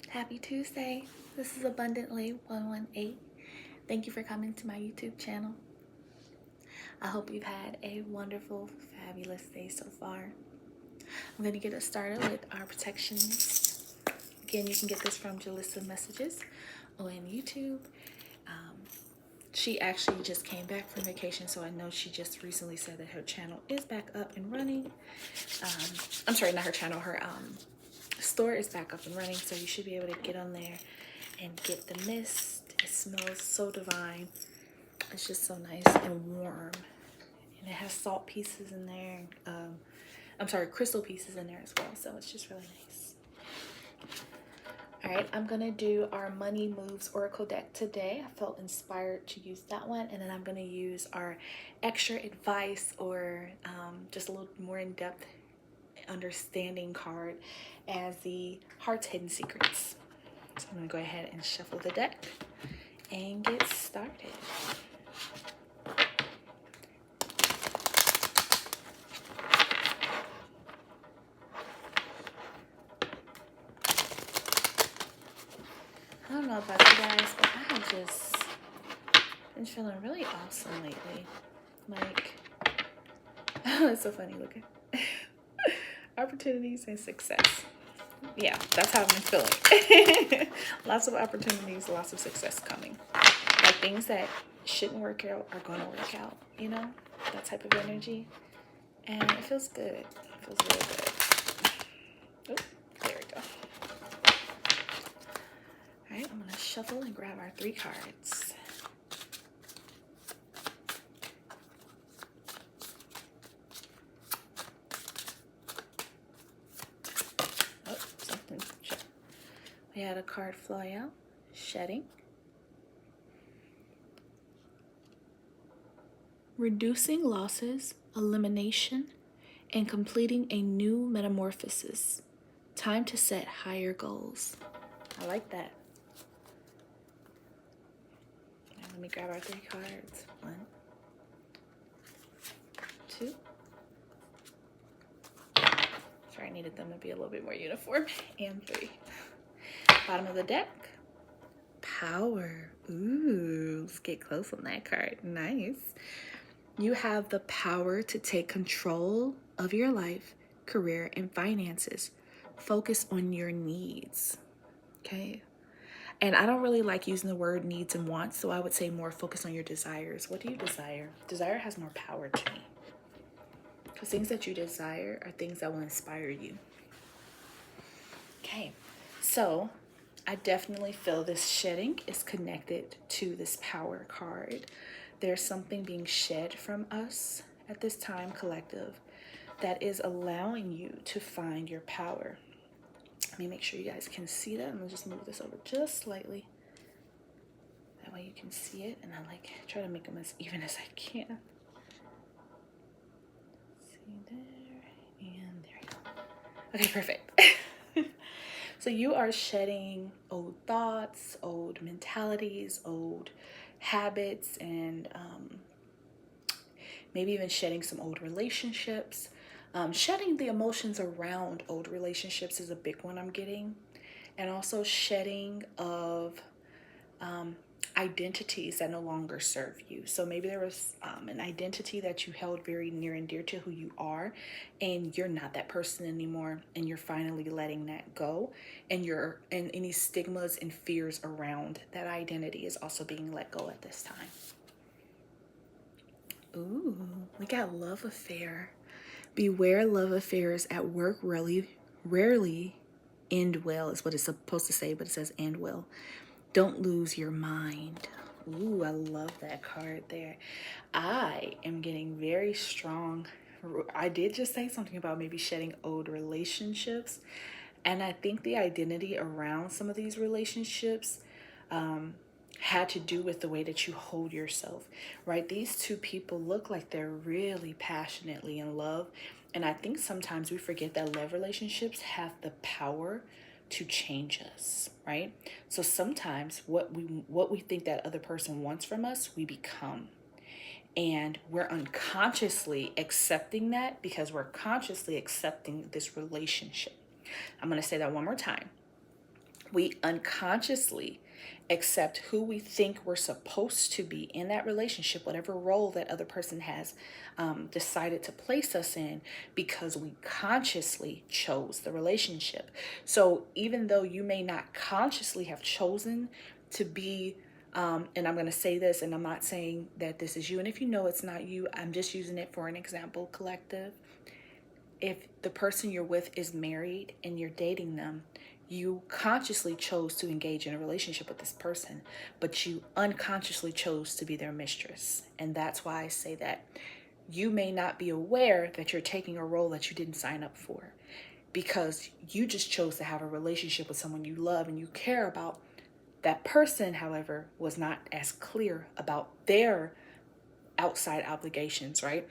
Happy Tuesday. This is Abundant Lei 118. Thank you for coming to my YouTube channel. I hope you've had a wonderful, fabulous day so far. I'm going to get us started with our protections. Again, you can get this from Jalissa Messages on YouTube. She actually just came back from vacation, so I know she just recently said that her channel is back up and running. I'm sorry, not her channel, her store is back up and running, so you should be able to get on there and get the mist. It smells so divine. It's just so nice and warm, and it has salt pieces in there. I'm sorry, crystal pieces in there as well, so it's just really nice. All right, I'm gonna do our Money Moves Oracle deck today. I felt inspired to use that one, and then I'm gonna use our extra advice, or just a little more in-depth understanding card as the Heart's Hidden Secrets. So I'm gonna go ahead and shuffle the deck and get started. I don't know about you guys, but I have just been feeling really awesome lately. Like, it's so funny looking. Opportunities and success. Yeah, that's how I've been feeling. Lots of opportunities, lots of success coming. Like things that shouldn't work out are going to work out, you know? That type of energy. And it feels good. It feels really good. Oh, there we go. All right, I'm going to shuffle and grab our 3 cards. Oh, something. We had a card fly out. Shedding. Reducing losses, elimination, and completing a new metamorphosis. Time to set higher goals. I like that. Now let me grab our 3 cards. 1, 2. Sorry, I needed them to be a little bit more uniform. And 3. Bottom of the deck. Power. Ooh, let's get close on that card. Nice. You have the power to take control of your life, career, and finances. Focus on your needs. Okay. And I don't really like using the word needs and wants, so I would say more focus on your desires. What do you desire? Desire has more power to me. Because things that you desire are things that will inspire you. Okay. So I definitely feel this shedding is connected to this power card. There's something being shed from us at this time, collective, that is allowing you to find your power. Let me make sure you guys can see that. I'm gonna just move this over just slightly. That way you can see it, and I try to make them as even as I can. See there, and there we go. Okay, perfect. So you are shedding old thoughts, old mentalities, old habits, and maybe even shedding some old relationships. Shedding the emotions around old relationships is a big one I'm getting. And also shedding of identities that no longer serve you. So maybe there was an identity that you held very near and dear to who you are, and you're not that person anymore, and you're finally letting that go, and any stigmas and fears around that identity is also being let go at this time. Ooh, we got love affair. Beware, love affairs at work rarely end well is what it's supposed to say, but it says end well. Don't lose your mind. Ooh, I love that card there. I am getting very strong. I did just say something about maybe shedding old relationships. And I think the identity around some of these relationships had to do with the way that you hold yourself, right? These 2 people look like they're really passionately in love. And I think sometimes we forget that love relationships have the power to change us, right? So sometimes what we think that other person wants from us, we become. And we're unconsciously accepting that because we're consciously accepting this relationship. I'm going to say that one more time. We unconsciously accept who we think we're supposed to be in that relationship, whatever role that other person has decided to place us in, because we consciously chose the relationship. So even though you may not consciously have chosen to be, and I'm going to say this, and I'm not saying that this is you, and if you know it's not you, I'm just using it for an example, collective. If the person you're with is married and you're dating them, you consciously chose to engage in a relationship with this person, but you unconsciously chose to be their mistress. And that's why I say that you may not be aware that you're taking a role that you didn't sign up for, because you just chose to have a relationship with someone you love and you care about. That person, however, was not as clear about their outside obligations, right?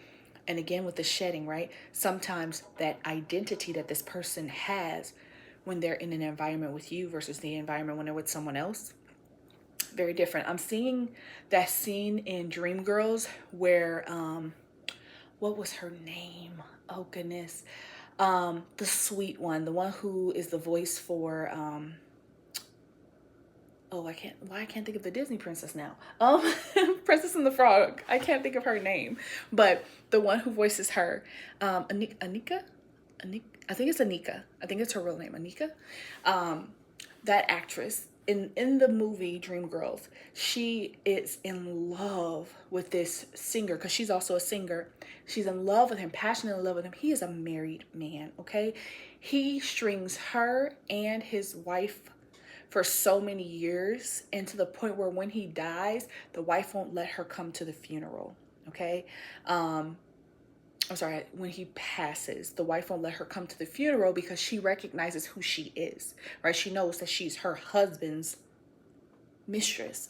And again, with the shedding, right? Sometimes that identity that this person has when they're in an environment with you versus the environment when they're with someone else, very different. I'm seeing that scene in Dreamgirls where, what was her name? Oh, goodness. The sweet one, the one who is the voice for, oh, I can't think of the Disney princess now. Princess and the Frog. I can't think of her name, but the one who voices her, Anika, I think it's Anika. I think it's her real name, Anika. That actress in the movie Dreamgirls, she is in love with this singer because she's also a singer. She's in love with him, passionately in love with him. He is a married man, okay? He strings her and his wife for so many years, and to the point where when he dies, the wife won't let her come to the funeral, okay? I'm sorry, when he passes, the wife won't let her come to the funeral because she recognizes who she is, right? She knows that she's her husband's mistress.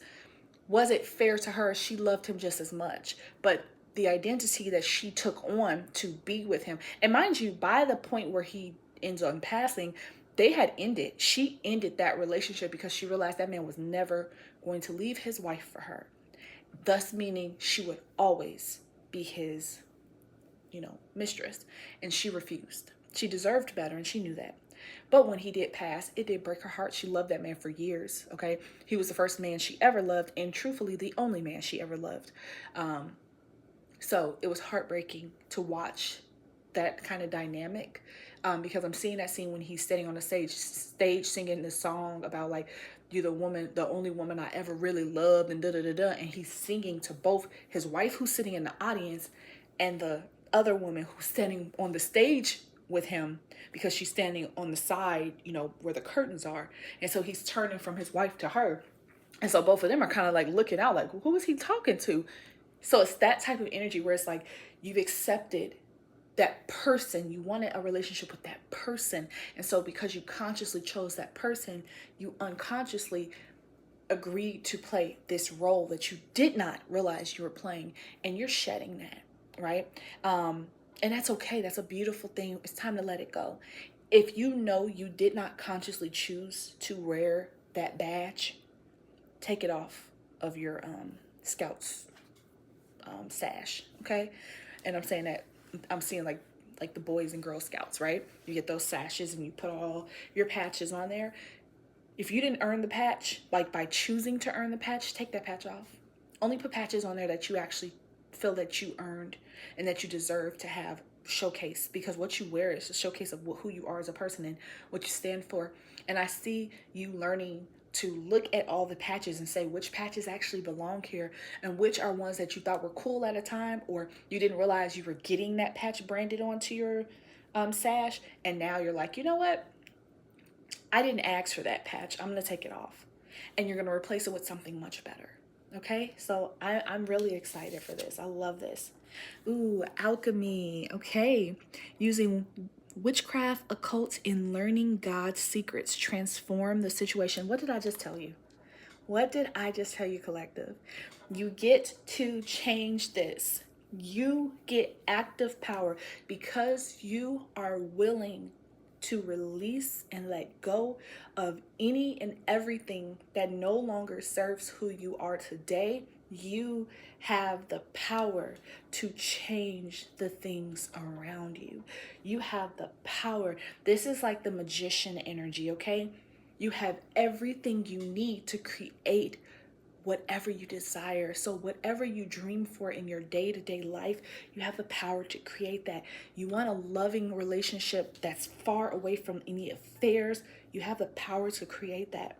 Was it fair to her? She loved him just as much, but the identity that she took on to be with him, and mind you, by the point where he ends on passing, they had ended. She ended that relationship because she realized that man was never going to leave his wife for her, thus meaning she would always be his mistress. And she refused. She deserved better, and she knew that. But when he did pass, it did break her heart. She loved that man for years, okay? He was the first man she ever loved, and truthfully, the only man she ever loved. So it was heartbreaking to watch that kind of dynamic, because I'm seeing that scene when he's standing on the stage singing this song about, like, you're the woman, the only woman I ever really loved, and da-da-da-da. And he's singing to both his wife, who's sitting in the audience, and the other woman who's standing on the stage with him, because she's standing on the side, where the curtains are. And so he's turning from his wife to her. And so both of them are kind of like looking out like, who is he talking to? So it's that type of energy where it's like you've accepted that person. You wanted a relationship with that person. And so because you consciously chose that person, you unconsciously agreed to play this role that you did not realize you were playing. And you're shedding that. Right? And that's okay. That's a beautiful thing. It's time to let it go. If you know you did not consciously choose to wear that badge, take it off of your Scouts sash, okay? And I'm saying that, I'm seeing like the Boys and Girl Scouts, right? You get those sashes and you put all your patches on there. If you didn't earn the patch, like by choosing to earn the patch, take that patch off. Only put patches on there that you actually feel that you earned and that you deserve to have showcase, because what you wear is a showcase of who you are as a person and what you stand for. And I see you learning to look at all the patches and say which patches actually belong here and which are ones that you thought were cool at a time, or you didn't realize you were getting that patch branded onto your sash, and now you're like, you know what, I didn't ask for that patch, I'm going to take it off, and you're going to replace it with something much better. Okay, so I'm really excited for this. I love this. Ooh, alchemy. Okay, using witchcraft, occult, and learning God's secrets transform the situation. What did I just tell you? What did I just tell you, collective? You get to change this. You get active power because you are willing to release and let go of any and everything that no longer serves who you are today. You have the power to change the things around you. You have the power. This is like the magician energy, okay? You have everything you need to create whatever you desire. So whatever you dream for in your day-to-day life, you have the power to create that. You want a loving relationship that's far away from any affairs, you have the power to create that.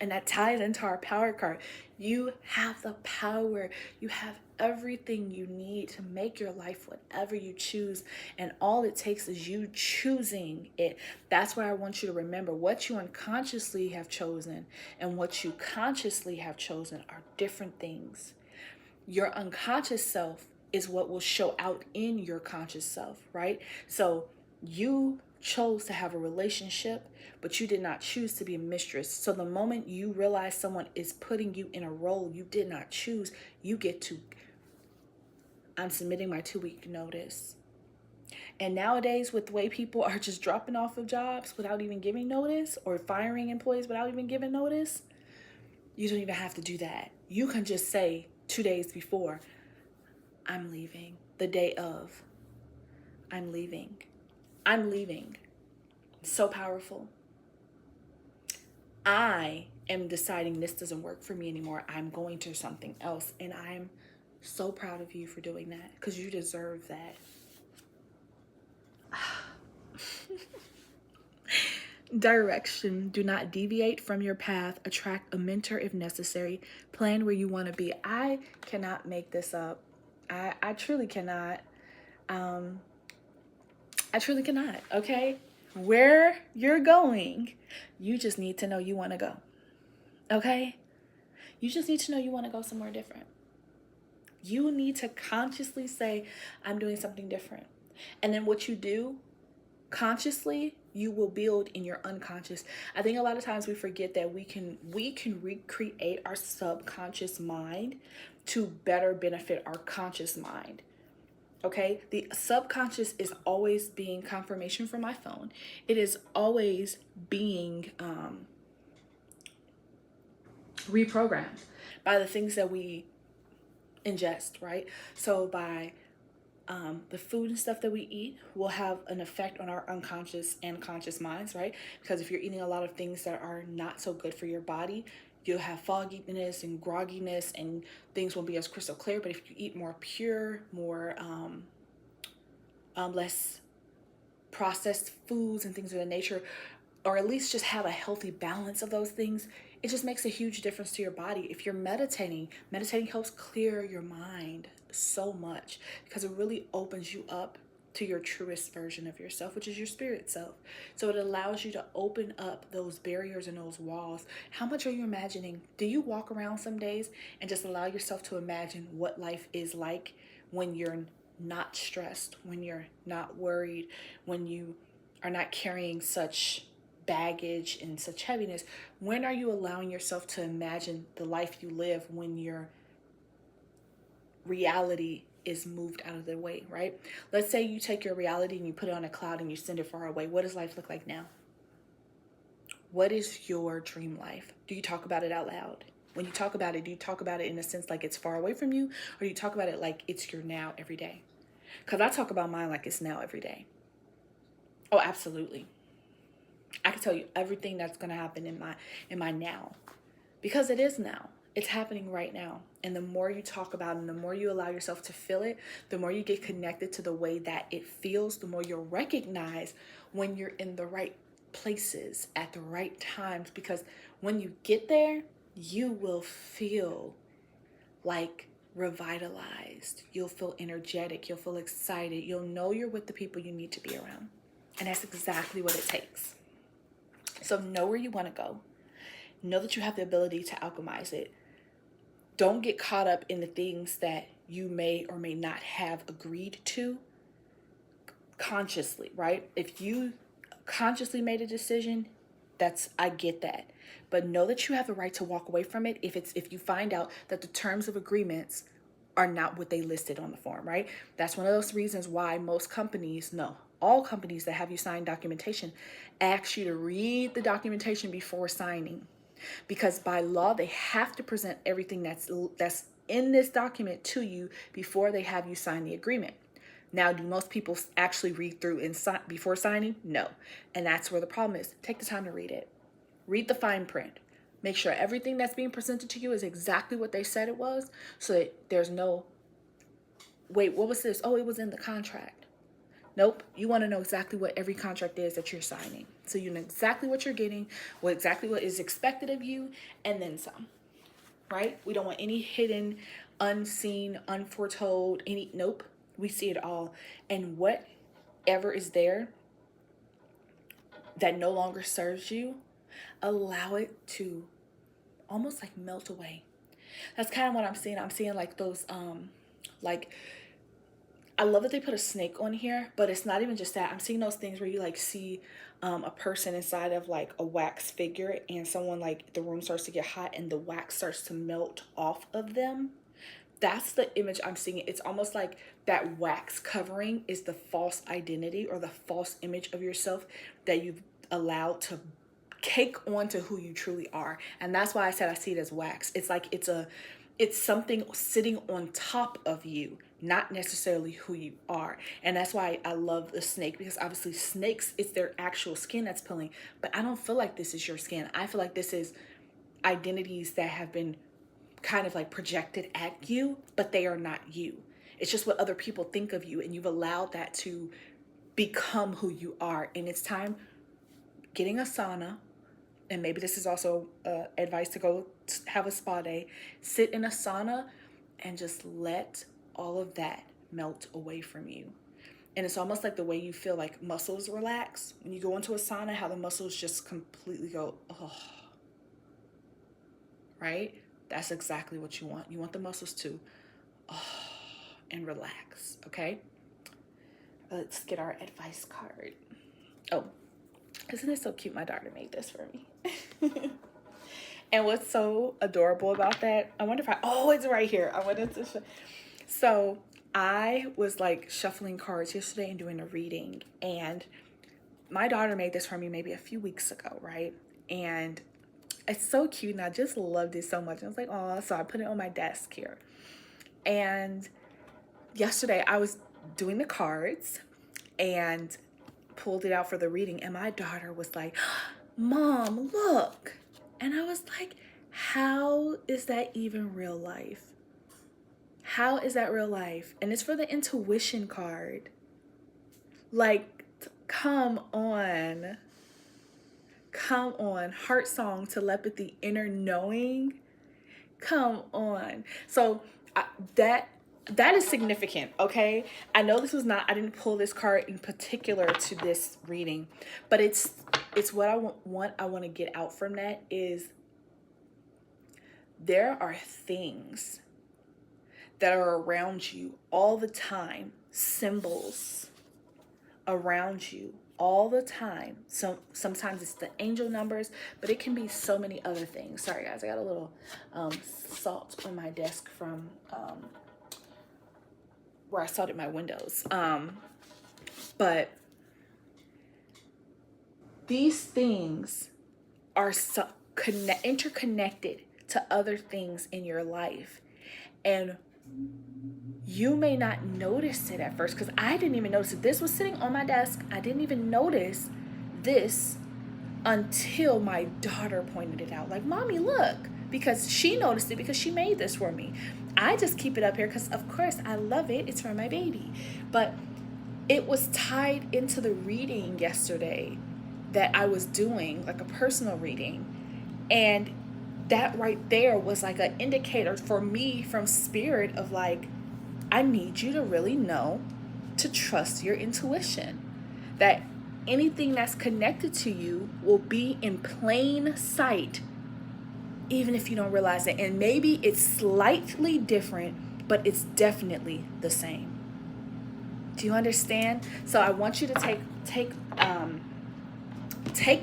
And that ties into our power card. You have the power. You have everything you need to make your life whatever you choose. And all it takes is you choosing it. That's what I want you to remember. What you unconsciously have chosen and what you consciously have chosen are different things. Your unconscious self is what will show out in your conscious self, right? So you chose to have a relationship, but you did not choose to be a mistress. So the moment you realize someone is putting you in a role you did not choose, you get to, I'm submitting my 2-week notice. And nowadays, with the way people are just dropping off of jobs without even giving notice, or firing employees without even giving notice, you don't even have to do that. You can just say 2 days before, I'm leaving. The day of, I'm leaving. I'm leaving. So powerful. I am deciding this doesn't work for me anymore. I'm going to something else. And I'm so proud of you for doing that, because you deserve that. Direction. Do not deviate from your path. Attract a mentor if necessary. Plan where you want to be. I cannot make this up. I truly cannot. I truly cannot. Okay? Where you're going, you just need to know you want to go. Okay? You just need to know you want to go somewhere different. You need to consciously say, I'm doing something different. And then what you do consciously, you will build in your unconscious. I think a lot of times we forget that we can recreate our subconscious mind to better benefit our conscious mind. Okay, the subconscious is always being, confirmation from my phone, it is always being reprogrammed by the things that we ingest, right? So by the food and stuff that we eat will have an effect on our unconscious and conscious minds, right? Because if you're eating a lot of things that are not so good for your body, you'll have fogginess and grogginess, and things won't be as crystal clear. But if you eat more pure, more less processed foods and things of that nature, or at least just have a healthy balance of those things, it just makes a huge difference to your body. If you're meditating helps clear your mind so much, because it really opens you up to your truest version of yourself, which is your spirit self. So it allows you to open up those barriers and those walls. How much are you imagining? Do you walk around some days and just allow yourself to imagine what life is like when you're not stressed, when you're not worried, when you are not carrying such baggage and such heaviness? When are you allowing yourself to imagine the life you live when your reality is moved out of the way, right? Let's say you take your reality and you put it on a cloud and you send it far away. What does life look like now? What is your dream life? Do you talk about it out loud? When you talk about it, do you talk about it in a sense like it's far away from you, or do you talk about it like it's your now every day? Because I talk about mine like it's now every day. Oh, absolutely. I can tell you everything that's going to happen in my now, because it is now. It's happening right now. And the more you talk about it and the more you allow yourself to feel it, the more you get connected to the way that it feels, the more you'll recognize when you're in the right places at the right times. Because when you get there, you will feel like revitalized. You'll feel energetic. You'll feel excited. You'll know you're with the people you need to be around. And that's exactly what it takes. So know where you want to go. Know that you have the ability to alchemize it. Don't get caught up in the things that you may or may not have agreed to consciously, right? If you consciously made a decision, I get that. But know that you have the right to walk away from it if you find out that the terms of agreements are not what they listed on the form, right? That's one of those reasons why most companies, no, all companies that have you sign documentation ask you to read the documentation before signing. Because by law, they have to present everything that's in this document to you before they have you sign the agreement. Now, do most people actually read through and sign before signing? No. And that's where the problem is. Take the time to read it. Read the fine print. Make sure everything that's being presented to you is exactly what they said it was, so that there's no, wait, what was this? Oh, it was in the contract. Nope. You want to know exactly what every contract is that you're signing. So you know exactly what you're getting, exactly what is expected of you, and then some, right? We don't want any hidden, unseen, unforetold, nope. We see it all. And whatever is there that no longer serves you, allow it to almost like melt away. That's kind of what I'm seeing. I'm seeing like those, like, I love that they put a snake on here, but it's not even just that. I'm seeing those things where you like see a person inside of like a wax figure, and someone, like, the room starts to get hot and the wax starts to melt off of them. That's the image I'm seeing. It's almost like that wax covering is the false identity or the false image of yourself that you've allowed to cake onto who you truly are. And that's why I said I see it as wax. It's like it's something sitting on top of you, not necessarily who you are. And that's why I love the snake, because obviously snakes, it's their actual skin that's pulling. But I don't feel like this is your skin. I feel like this is identities that have been kind of like projected at you, but they are not you. It's just what other people think of you, and you've allowed that to become who you are. And it's time getting a sauna. And maybe this is also advice to go have a spa day. Sit in a sauna and just let all of that melt away from you. And it's almost like the way you feel like muscles relax. When you go into a sauna, how the muscles just completely go, oh, right? That's exactly what you want. You want the muscles to, oh, and relax, okay? Let's get our advice card. Oh, isn't it so cute? My daughter made this for me. And what's so adorable about that, I wonder if oh, it's right here. I wanted to show. So I was like shuffling cards yesterday and doing a reading, and my daughter made this for me maybe a few weeks ago, right? And it's so cute, and I just loved it so much. I was like, oh, so I put it on my desk here. And yesterday I was doing the cards and pulled it out for the reading, and my daughter was like, Mom, look. And I was like, how is that even real life? How is that real life? And it's for the intuition card. Like, come on. Come on. Heart song, telepathy, inner knowing. Come on. So that is significant, okay? I know this was not, I didn't pull this card in particular to this reading, but it's what I want to get out from that is there are things that are around you all the time, symbols around you all the time. So sometimes it's the angel numbers, but it can be so many other things. Sorry guys, I got a little salt on my desk from where I salted my windows. But these things are interconnected to other things in your life. And you may not notice it at first, because I didn't even notice it. This was sitting on my desk. I didn't even notice this until my daughter pointed it out. Like, Mommy, look. Because she noticed it because she made this for me. I just keep it up here because, of course, I love it. It's for my baby. But it was tied into the reading yesterday that I was doing, like a personal reading. And that right there was like an indicator for me from spirit of like, I need you to really know to trust your intuition. That anything that's connected to you will be in plain sight, even if you don't realize it. And maybe it's slightly different, but it's definitely the same. Do you understand? So I want you to take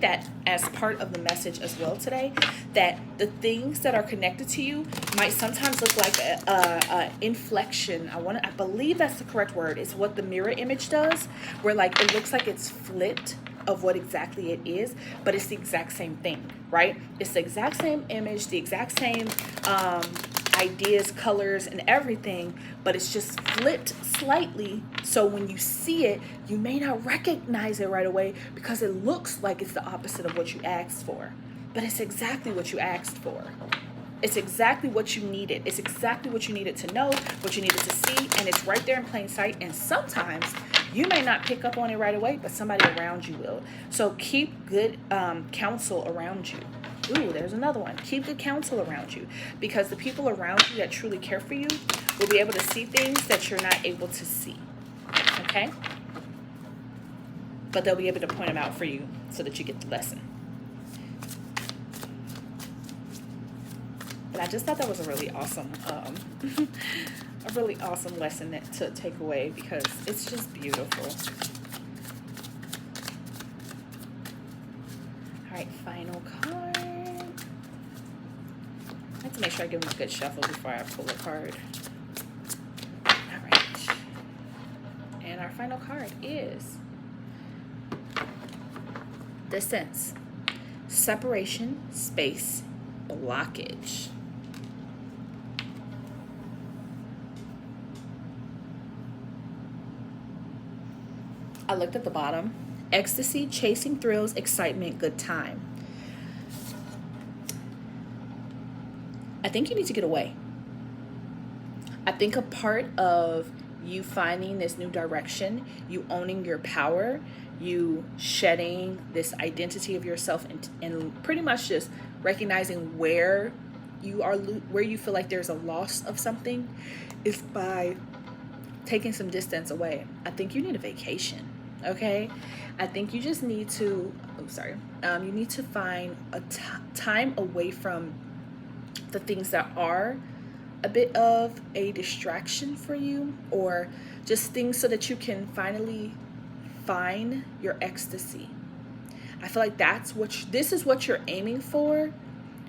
that as part of the message as well today, that the things that are connected to you might sometimes look like a inflection. I believe that's the correct word. It's what the mirror image does, where like it looks like it's flipped of what exactly it is, but it's the exact same thing, right? It's the exact same image, the exact same ideas, colors, and everything, but it's just flipped slightly. So when you see it, you may not recognize it right away because it looks like it's the opposite of what you asked for. but it's exactly what you asked for. It's exactly what you needed. It's exactly what you needed to know, what you needed to see, and it's right there in plain sight. And sometimes you may not pick up on it right away, but somebody around you will. So keep good counsel around you. Ooh, there's another one. Keep good counsel around you, because the people around you that truly care for you will be able to see things that you're not able to see. Okay? But they'll be able to point them out for you so that you get the lesson. But I just thought that was a really awesome, a really awesome lesson to take away, because it's just beautiful. All right, final card. I have to make sure I give them a good shuffle before I pull a card. All right. And our final card is distance, separation, space, blockage. I looked at the bottom. Ecstasy, chasing thrills, excitement, good time. I think you need to get away. I think a part of you finding this new direction, you owning your power, you shedding this identity of yourself, and pretty much just recognizing where you are, where you feel like there's a loss of something, is by taking some distance away. I think you need a vacation. Okay, I think you just need to, you need to find a time away from the things that are a bit of a distraction for you, or just things so that you can finally find your ecstasy. I feel like this is what you're aiming for,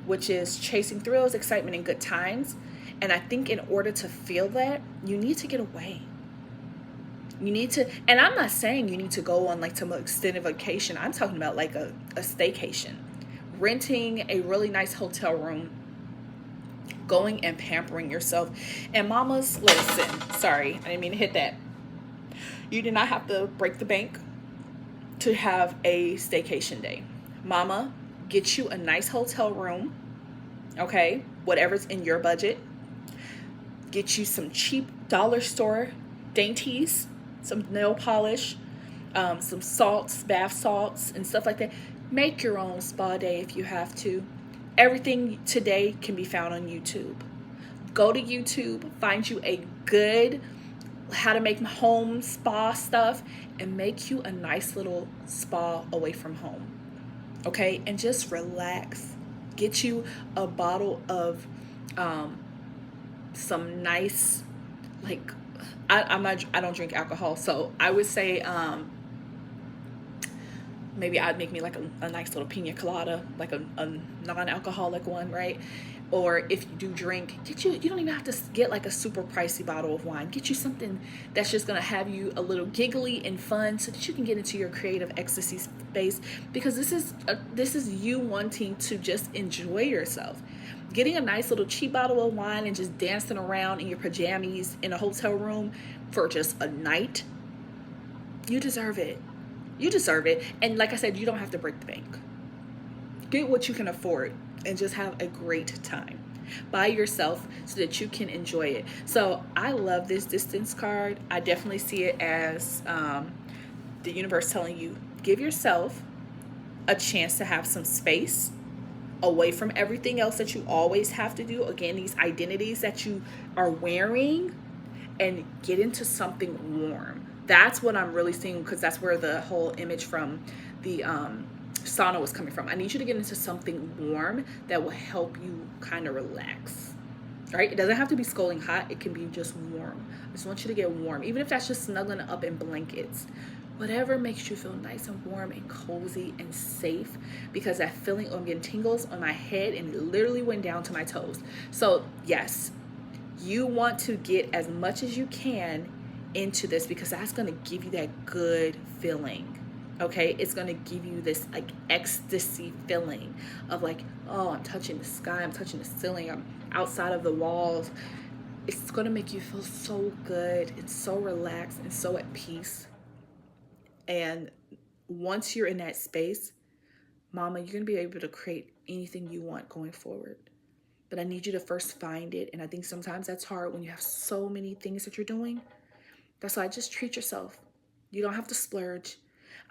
which is chasing thrills, excitement, and good times. And I think in order to feel that, you need to get away. You need to, and I'm not saying you need to go on like some extended vacation. I'm talking about like a staycation, renting a really nice hotel room, going and pampering yourself. And mamas, listen, sorry, I didn't mean to hit that. You do not have to break the bank to have a staycation day. Mama, get you a nice hotel room, okay? Whatever's in your budget. Get you some cheap dollar store dainties, some nail polish, some salts, bath salts, and stuff like that. Make your own spa day if you have to. Everything today can be found on YouTube. Go to YouTube, find you a good how to make home spa stuff, and make you a nice little spa away from home. Okay? And just relax. Get you a bottle of some nice, like, I don't drink alcohol, so I would say maybe I'd make me like a nice little pina colada, like a non-alcoholic one, right? Or if you do drink, you don't even have to get like a super pricey bottle of wine. Get you something that's just gonna have you a little giggly and fun, so that you can get into your creative ecstasy space, because this is you wanting to just enjoy yourself. Getting a nice little cheap bottle of wine and just dancing around in your pajamas in a hotel room for just a night, you deserve it. You deserve it. And like I said, you don't have to break the bank. Get what you can afford and just have a great time by yourself so that you can enjoy it. So I love this distance card. I definitely see it as the universe telling you, give yourself a chance to have some space away from everything else that you always have to do. Again, these identities that you are wearing, and get into something warm. That's what I'm really seeing, because that's where the whole image from the sauna was coming from. I need you to get into something warm that will help you kind of relax. Right? It doesn't have to be scalding hot. It can be just warm. I just want you to get warm, even if that's just snuggling up in blankets. Whatever makes you feel nice and warm and cozy and safe, because that feeling, I'm getting tingles on my head and it literally went down to my toes. So yes, you want to get as much as you can into this, because that's going to give you that good feeling. Okay, it's going to give you this like ecstasy feeling of like, oh, I'm touching the sky, I'm touching the ceiling, I'm outside of the walls. It's going to make you feel so good and so relaxed and so at peace. And once you're in that space, mama, you're going to be able to create anything you want going forward. But I need you to first find it. And I think sometimes that's hard when you have so many things that you're doing. That's why just treat yourself. You don't have to splurge.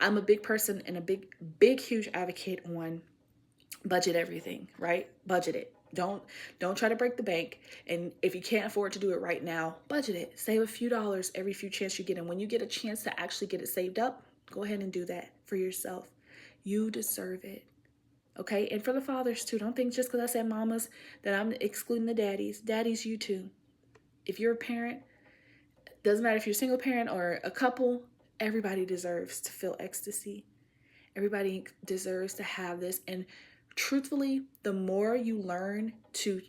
I'm a big person and a big, huge advocate on budget everything, right? Budget it. Don't try to break the bank. And if you can't afford to do it right now, budget it. Save a few dollars every few chance you get. And when you get a chance to actually get it saved up, go ahead and do that for yourself. You deserve it. Okay? And for the fathers too. Don't think just because I said mamas that I'm excluding the daddies. Daddies, you too. If you're a parent, doesn't matter if you're a single parent or a couple, everybody deserves to feel ecstasy. Everybody deserves to have this. And truthfully, the more you learn to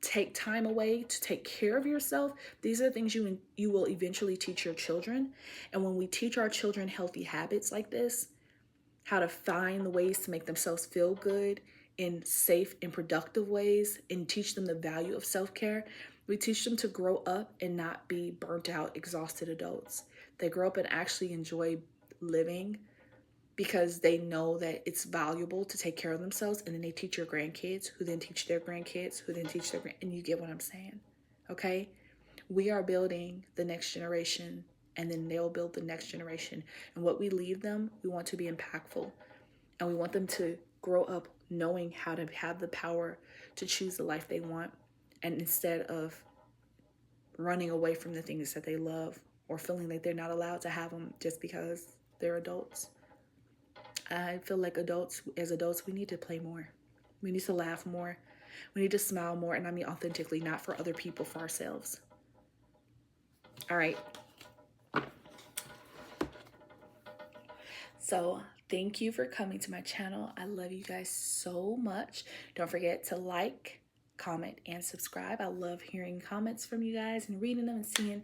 take time away to take care of yourself, these are things you will eventually teach your children. And when we teach our children healthy habits like this, how to find the ways to make themselves feel good in safe and productive ways, and teach them the value of self-care, we teach them to grow up and not be burnt out, exhausted adults. They grow up and actually enjoy living because they know that it's valuable to take care of themselves. And then they teach your grandkids, who then teach their grandkids, who then teach and you get what I'm saying, okay? We are building the next generation, and then they'll build the next generation. And what we leave them, we want to be impactful. And we want them to grow up knowing how to have the power to choose the life they want. And instead of running away from the things that they love or feeling like they're not allowed to have them just because they're adults. I feel like as adults, we need to play more. We need to laugh more. We need to smile more. And I mean authentically, not for other people, for ourselves. All right. So thank you for coming to my channel. I love you guys so much. Don't forget to like, comment, and subscribe. I love hearing comments from you guys and reading them and seeing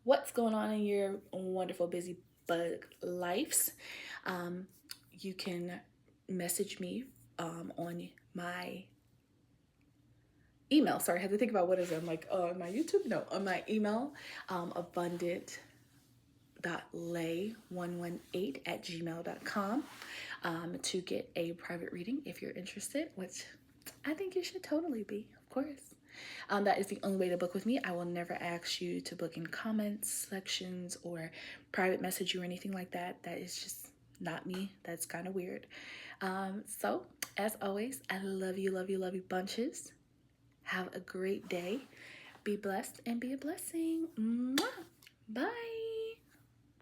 what's going on in your wonderful busy bug lives. You can message me on my email. Sorry, I had to think about what is it. I'm like, my YouTube? No, on my email, abundant.lay118@gmail.com to get a private reading if you're interested, which I think you should totally be, of course. That is the only way to book with me. I will never ask you to book in comments sections or private message you or anything like that. That is just not me. That's kind of weird. So as always, I love you, love you, love you bunches. Have a great day. Be blessed and be a blessing. Mwah! Bye.